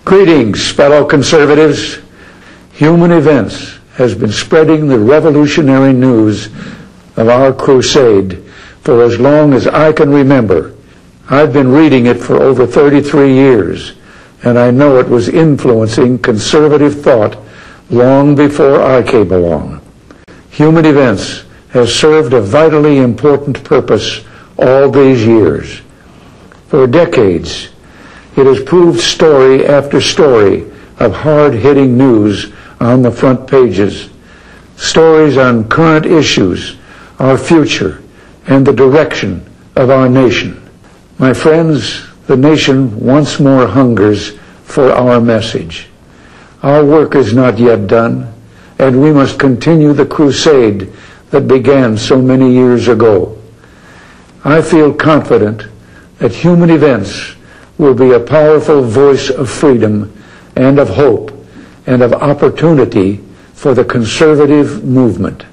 Greetings, fellow conservatives. Human Events has been spreading the revolutionary news of our crusade for as long as I can remember. I've been reading it for over 33 years, and I know it was influencing conservative thought long before I came along. Human Events has served a vitally important purpose all these years. For decades, it has proved story after story of hard-hitting news on the front pages, stories on current issues, our future, and the direction of our nation. My friends, the nation once more hungers for our message. Our work is not yet done, and we must continue the crusade that began so many years ago. I feel confident that Human Events will be a powerful voice of freedom and of hope and of opportunity for the conservative movement.